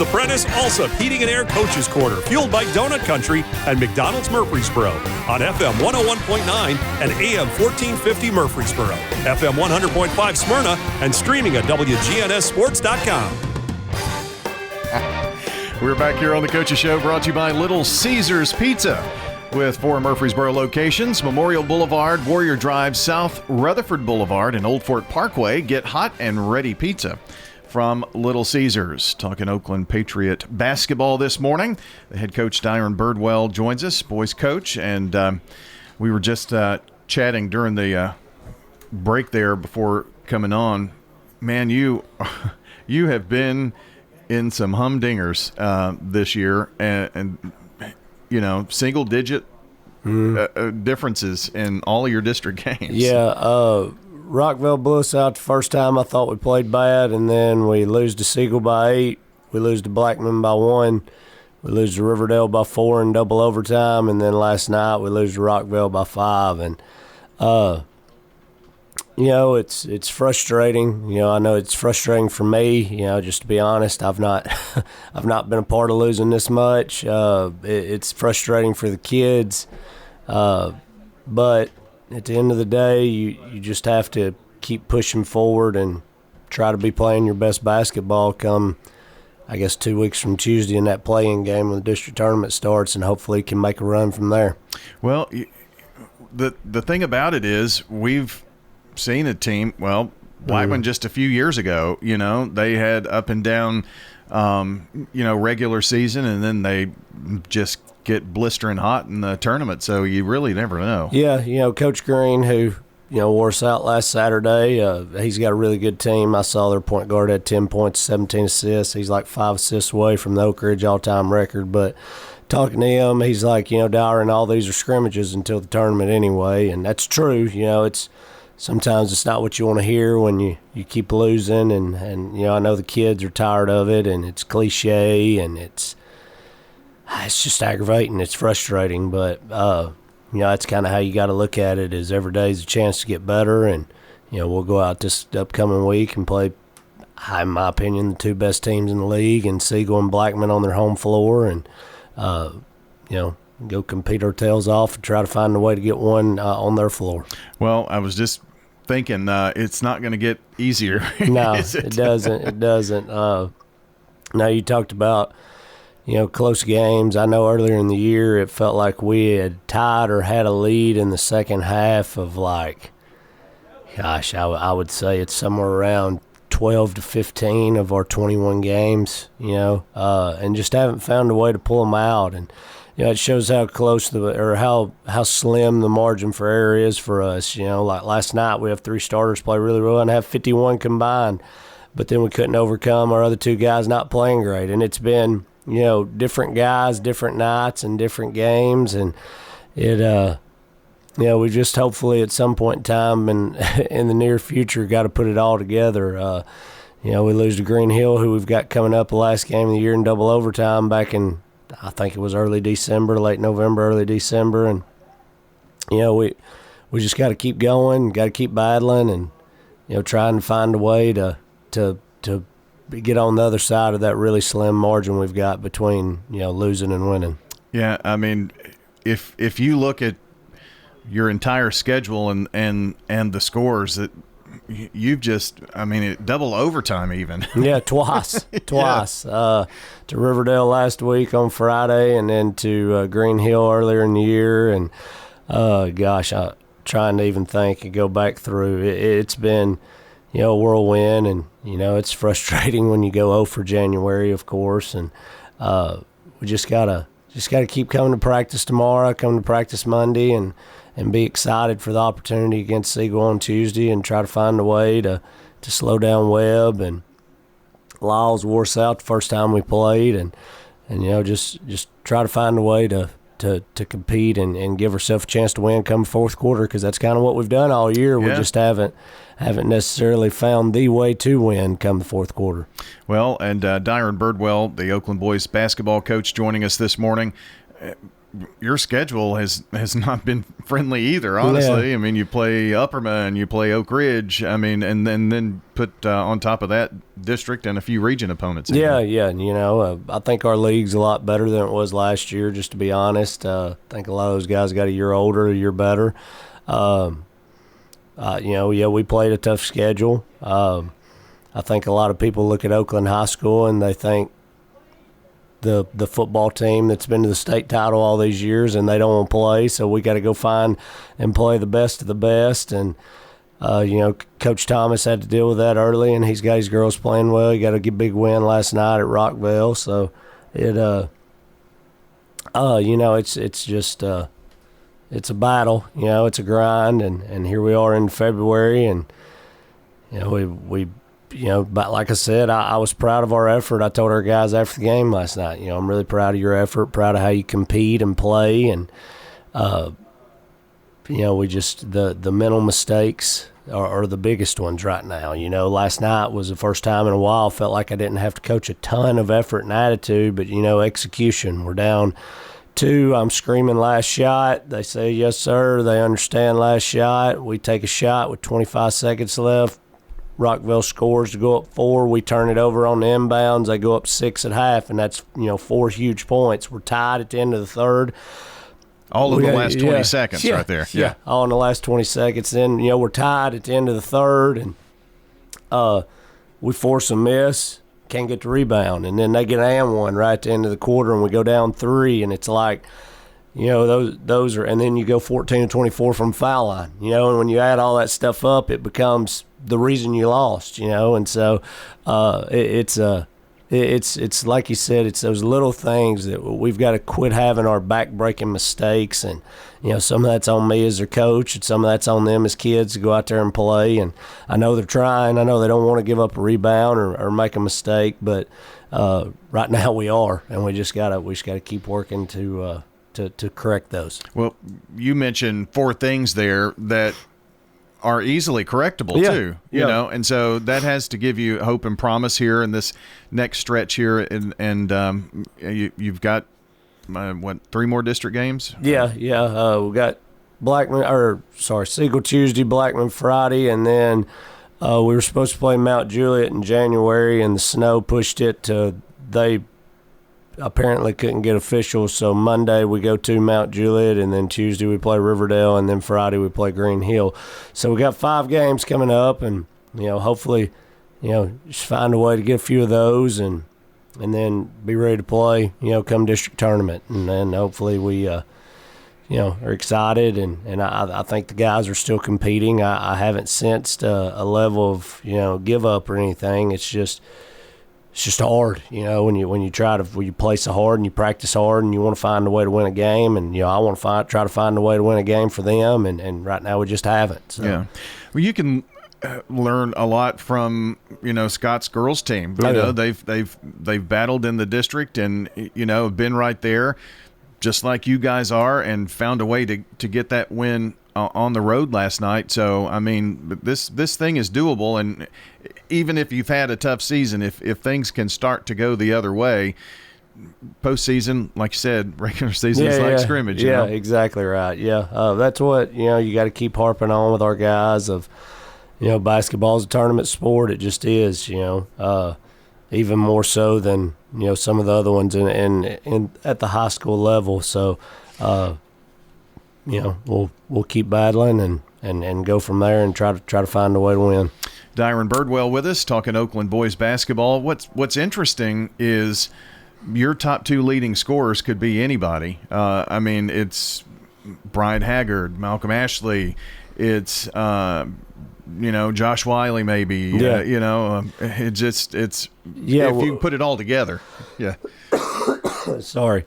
The Prentice Alsop Heating and Air Coaches Corner, fueled by Donut Country and McDonald's Murfreesboro on FM 101.9 and AM 1450 Murfreesboro, FM 100.5 Smyrna, and streaming at WGNSSports.com. We're back here on the Coaches Show, brought to you by Little Caesars Pizza. With 4 Murfreesboro locations: Memorial Boulevard, Warrior Drive, South Rutherford Boulevard, and Old Fort Parkway. Get hot and ready pizza from Little Caesars. Talking Oakland Patriot basketball this morning. The head coach, Dyron Birdwell, joins us, boys coach, and we were just chatting during the break there before coming on. Man, you have been in some humdingers this year, and you know, single-digit differences in all of your district games. Yeah, Rockville blew us out the first time. I thought we played bad, and then we lose to Siegel by 8. We lose to Blackman by 1. We lose to Riverdale by 4 in double overtime, and then last night we lose to Rockville by 5. And you know, it's frustrating. You know, I know it's frustrating for me. You know, just to be honest, I've not been a part of losing this much. It's frustrating for the kids, but at the end of the day, you just have to keep pushing forward and try to be playing your best basketball come, I guess, 2 weeks from Tuesday in that play-in game when the district tournament starts, and hopefully can make a run from there. Well, the thing about it is we've seen a team, Blackman just a few years ago, you know, they had up and down, you know, regular season, and then they just get blistering hot in the tournament, so you really never know. Yeah, you know, Coach Green, who, you know, wore us out last Saturday, he's got a really good team. I saw their point guard had 10 points, 17 assists. He's like 5 assists away from the Oak Ridge all-time record, but talking to him, he's like, you know, Dyron, all these are scrimmages until the tournament anyway, and that's true. You know, sometimes it's not what you want to hear when you keep losing, and you know, I know the kids are tired of it, and it's cliche, and it's just aggravating. It's frustrating, but you know, that's kind of how you got to look at it. Is every day's a chance to get better, and you know, we'll go out this upcoming week and play, in my opinion, the 2 best teams in the league, and Siegel and Blackman on their home floor, and you know, go compete our tails off and try to find a way to get one on their floor. Well, I was just thinking it's not going to get easier. No, it doesn't. It doesn't. Now, you talked about, you know, close games. I know earlier in the year it felt like we had tied or had a lead in the second half of, like, gosh, I would say it's somewhere around 12 to 15 of our 21 games, you know, and just haven't found a way to pull them out. And you know, it shows how close how slim the margin for error is for us. You know, like last night we have 3 starters play really well and have 51 combined, but then we couldn't overcome our other 2 guys not playing great. And it's been, you know, different guys, different nights, and different games, and it, you know, we just hopefully at some point in time and in the near future got to put it all together. You know, we lose to Green Hill, who we've got coming up the last game of the year in double overtime back in, I think it was early December, late November, early December. And, you know, we just got to keep going, got to keep battling, and, you know, trying to find a way to get on the other side of that really slim margin we've got between, you know, losing and winning. Yeah, I mean, if you look at your entire schedule and the scores that you've just, I mean, double overtime even. Yeah, twice. Yeah. To Riverdale last week on Friday, and then to Green Hill earlier in the year. And, gosh, I'm trying to even think and go back through. It's been, you know, a whirlwind, and, you know, it's frustrating when you go 0 for January, of course. And we just gotta keep coming to practice tomorrow, come to practice Monday, and be excited for the opportunity against Siegel on Tuesday, and try to find a way to slow down Webb. And Lyles wore us out the first time we played, and you know, just try to find a way to compete and give ourselves a chance to win come fourth quarter, because that's kind of what we've done all year. Yeah. We just haven't necessarily found the way to win come the fourth quarter. Well, and Dyron Birdwell, the Oakland boys basketball coach, joining us this morning. your schedule has not been friendly either, honestly. Yeah. I mean, you play Upperman, you play Oak Ridge, I mean, and then put on top of that district and a few region opponents. Yeah, yeah. I think our league's a lot better than it was last year, just to be honest. I think a lot of those guys got a year older, a year better. We played a tough schedule. I think a lot of people look at Oakland High School and they think the football team that's been to the state title all these years, and they don't want to play, so we got to go find and play the best of the best. And Coach Thomas had to deal with that early, and he's got his girls playing well. He got a big win last night at Rockville, so it's just it's a battle. It's a grind, and here we are in February, and but like I said, I was proud of our effort. I told our guys after the game last night, I'm really proud of your effort, proud of how you compete and play, and we just the mental mistakes are the biggest ones right now. Last night was the first time in a while I felt like I didn't have to coach a ton of effort and attitude, but execution. We're down 2. I'm screaming last shot. They say yes sir. They understand last shot. We take a shot with 25 seconds left. Rockville scores to go up 4. We turn it over on the inbounds. They go up 6 at half, and that's 4 huge points. We're tied at the end of the third. All in the last 20 seconds right there. Yeah, all in the last 20 seconds. Then, we're tied at the end of the third, and we force a miss, can't get the rebound. And then they get an one right at the end of the quarter, and we go down 3, and it's like, those are – and then you go 14-24 from foul line. And when you add all that stuff up, it becomes the reason you lost, and so it's like you said, it's those little things that we've got to quit having our back-breaking mistakes, and some of that's on me as their coach, and some of that's on them as kids to go out there and play. And I know they're trying. I know they don't want to give up a rebound or make a mistake, but right now we are, and we just gotta keep working to correct those. Well, you mentioned 4 things there that are easily correctable too, you know, and so that has to give you hope and promise here in this next stretch here, and you've got 3 more district games? Yeah. We got Siegel Tuesday, Blackman Friday, and then we were supposed to play Mount Juliet in January, and the snow pushed it to they apparently couldn't get officials, so Monday we go to Mount Juliet, and then Tuesday we play Riverdale, and then Friday we play Green Hill. So we got 5 games coming up, and hopefully just find a way to get a few of those, and then be ready to play come district tournament. And then hopefully we are excited, and I think the guys are still competing. I haven't sensed a level of give up or anything. It's just hard, when you play so hard and you practice hard and you want to find a way to win a game, and I want to try to find a way to win a game for them, and right now we just haven't. So. Yeah, well, you can learn a lot from Scott's girls team. They've battled in the district and have been right there, just like you guys are, and found a way to get that win on the road last night. So I mean, this thing is doable, and even if you've had a tough season, if things can start to go the other way, postseason, like you said, regular season is like scrimmage. Yeah, exactly right. Yeah, that's what you got to keep harping on with our guys. Of basketball's a tournament sport. It just is. Even more so than some of the other ones in at the high school level. So. We'll keep battling and go from there and try to find a way to win. Dyron Birdwell with us, talking Oakland boys basketball. What's interesting is your top 2 leading scorers could be anybody. I mean, it's Brian Haggard, Malcolm Ashley, it's Josh Wiley maybe. If you put it all together. Yeah. Sorry.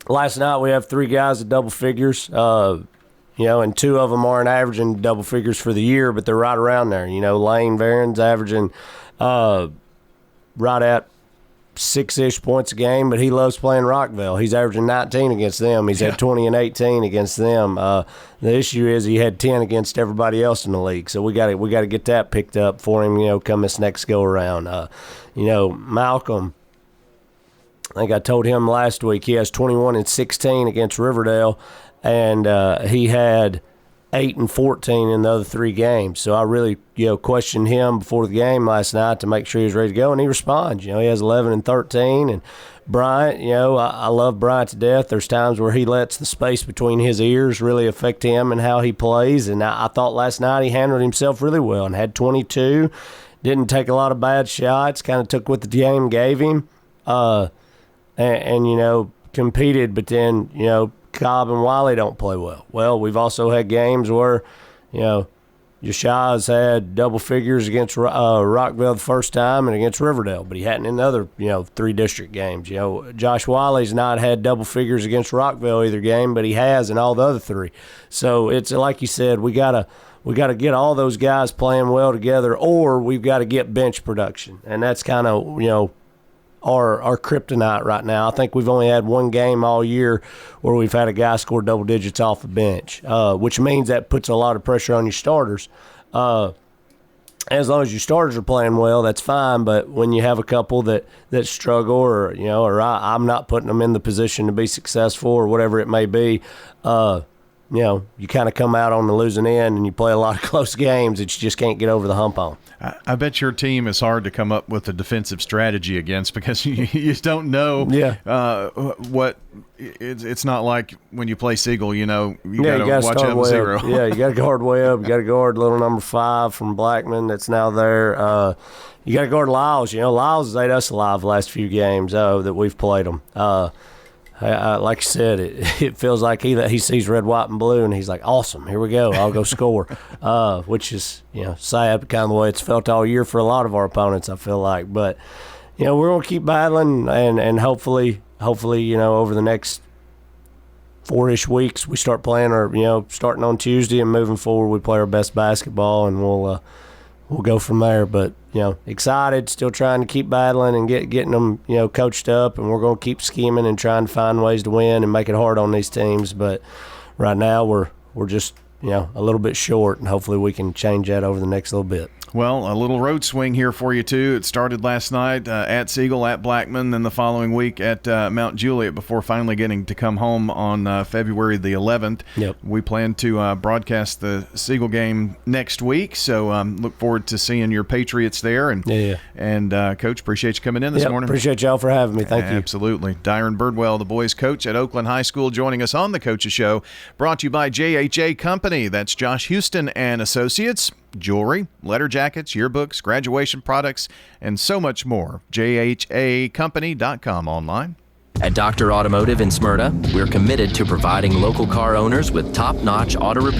Last night we have 3 guys at double figures, and 2 of them aren't averaging double figures for the year, but they're right around there. Lane Varen's averaging right at 6-ish points a game, but he loves playing Rockville. He's averaging 19 against them. He's had 20 and 18 against them. The issue is he had 10 against everybody else in the league, so we got to get that picked up for him. Come this next go around. Malcolm. I think I told him last week he has 21 and 16 against Riverdale, and he had 8 and 14 in the other 3 games. So I really, questioned him before the game last night to make sure he was ready to go, and he responds. He has 11 and 13, and Bryant, I love Bryant to death. There's times where he lets the space between his ears really affect him and how he plays, and I thought last night he handled himself really well and had 22, didn't take a lot of bad shots, kind of took what the game gave him, and competed, but then, Cobb and Wiley don't play well. Well, we've also had games where, Yashai's had double figures against Rockville the first time and against Riverdale, but he hadn't in the other, 3 district games. Josh Wiley's not had double figures against Rockville either game, but he has in all the other 3. So it's like you said, we gotta get all those guys playing well together, or we've got to get bench production, and that's kind of our kryptonite right now. I think we've only had 1 game all year where we've had a guy score double digits off the bench, which means that puts a lot of pressure on your starters. As long as your starters are playing well, that's fine. But when you have a couple that struggle, or I'm not putting them in the position to be successful, or whatever it may be, you kind of come out on the losing end and you play a lot of close games that you just can't get over the hump on. I bet your team is hard to come up with a defensive strategy against, because you just don't know what it's not like when you play Siegel, you got to watch out with 0. Yeah, you got to guard way up. You got to guard little number 5 from Blackman that's now there. You got to guard Lyles. Lyles has ate us alive the last few games that we've played them. Like I said, it feels like he sees red, white, and blue, and he's like, awesome, here we go, I'll go score, which is, sad, kind of the way it's felt all year for a lot of our opponents, I feel like. But, we're going to keep battling, and hopefully, over the next 4-ish weeks, we start playing starting on Tuesday and moving forward, we play our best basketball, and we'll go from there. But, excited, still trying to keep battling and getting them, coached up, and we're going to keep scheming and trying to find ways to win and make it hard on these teams. But right now we're just, a little bit short, and hopefully we can change that over the next little bit. Well, a little road swing here for you, too. It started last night at Siegel, at Blackman, then the following week at Mount Juliet, before finally getting to come home on February the 11th. Yep. We plan to broadcast the Siegel game next week, so look forward to seeing your Patriots there. And, and Coach, appreciate you coming in this morning. Appreciate y'all for having me. Thank you. Absolutely. Dyron Birdwell, the boys coach at Oakland High School, joining us on the Coach's Show, brought to you by JHA Company. That's Josh Houston and Associates. Jewelry, letter jackets, yearbooks, graduation products, and so much more. JHAcompany.com online. At Dr. Automotive in Smyrna, we're committed to providing local car owners with top-notch auto repair.